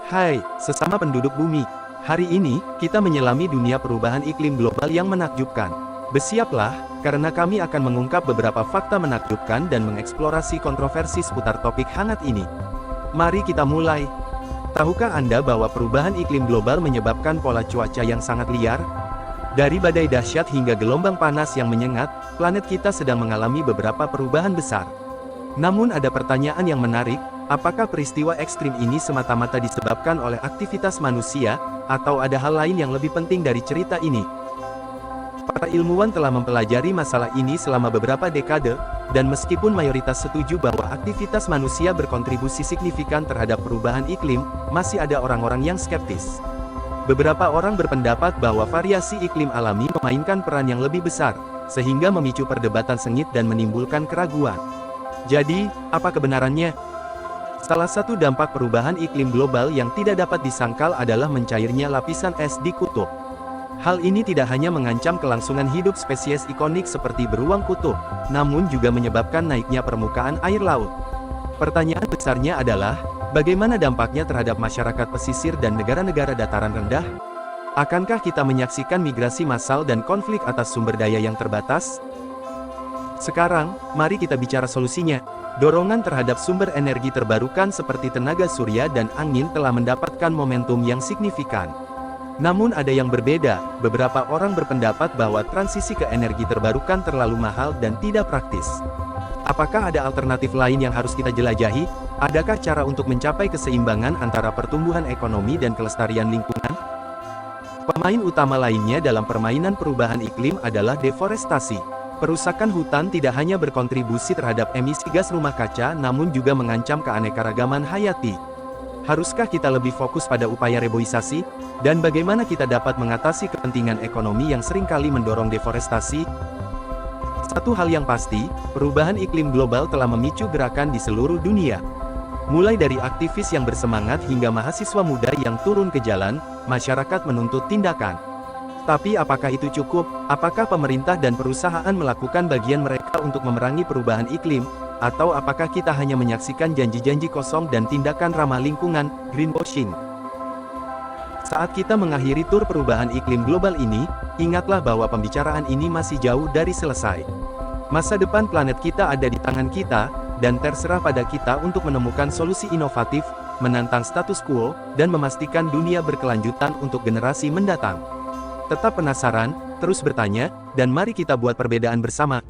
Hai, sesama penduduk bumi. Hari ini, kita menyelami dunia perubahan iklim global yang menakjubkan. Bersiaplah, karena kami akan mengungkap beberapa fakta menakjubkan dan mengeksplorasi kontroversi seputar topik hangat ini. Mari kita mulai. Tahukah Anda bahwa perubahan iklim global menyebabkan pola cuaca yang sangat liar? Dari badai dahsyat hingga gelombang panas yang menyengat, planet kita sedang mengalami beberapa perubahan besar. Namun ada pertanyaan yang menarik, apakah peristiwa ekstrim ini semata-mata disebabkan oleh aktivitas manusia, atau ada hal lain yang lebih penting dari cerita ini? Para ilmuwan telah mempelajari masalah ini selama beberapa dekade, dan meskipun mayoritas setuju bahwa aktivitas manusia berkontribusi signifikan terhadap perubahan iklim, masih ada orang-orang yang skeptis. Beberapa orang berpendapat bahwa variasi iklim alami memainkan peran yang lebih besar, sehingga memicu perdebatan sengit dan menimbulkan keraguan. Jadi, apa kebenarannya? Salah satu dampak perubahan iklim global yang tidak dapat disangkal adalah mencairnya lapisan es di kutub. Hal ini tidak hanya mengancam kelangsungan hidup spesies ikonik seperti beruang kutub, namun juga menyebabkan naiknya permukaan air laut. Pertanyaan besarnya adalah, bagaimana dampaknya terhadap masyarakat pesisir dan negara-negara dataran rendah? Akankah kita menyaksikan migrasi massal dan konflik atas sumber daya yang terbatas? Sekarang, mari kita bicara solusinya. Dorongan terhadap sumber energi terbarukan seperti tenaga surya dan angin telah mendapatkan momentum yang signifikan. Namun ada yang berbeda, beberapa orang berpendapat bahwa transisi ke energi terbarukan terlalu mahal dan tidak praktis. Apakah ada alternatif lain yang harus kita jelajahi? Adakah cara untuk mencapai keseimbangan antara pertumbuhan ekonomi dan kelestarian lingkungan? Pemain utama lainnya dalam permainan perubahan iklim adalah deforestasi. Perusakan hutan tidak hanya berkontribusi terhadap emisi gas rumah kaca namun juga mengancam keanekaragaman hayati. Haruskah kita lebih fokus pada upaya reboisasi? Dan bagaimana kita dapat mengatasi kepentingan ekonomi yang seringkali mendorong deforestasi? Satu hal yang pasti, perubahan iklim global telah memicu gerakan di seluruh dunia. Mulai dari aktivis yang bersemangat hingga mahasiswa muda yang turun ke jalan, masyarakat menuntut tindakan. Tapi apakah itu cukup? Apakah pemerintah dan perusahaan melakukan bagian mereka untuk memerangi perubahan iklim? Atau apakah kita hanya menyaksikan janji-janji kosong dan tindakan ramah lingkungan, greenwashing? Saat kita mengakhiri tur perubahan iklim global ini, ingatlah bahwa pembicaraan ini masih jauh dari selesai. Masa depan planet kita ada di tangan kita, dan terserah pada kita untuk menemukan solusi inovatif, menantang status quo, dan memastikan dunia berkelanjutan untuk generasi mendatang. Tetap penasaran, terus bertanya, dan mari kita buat perbedaan bersama.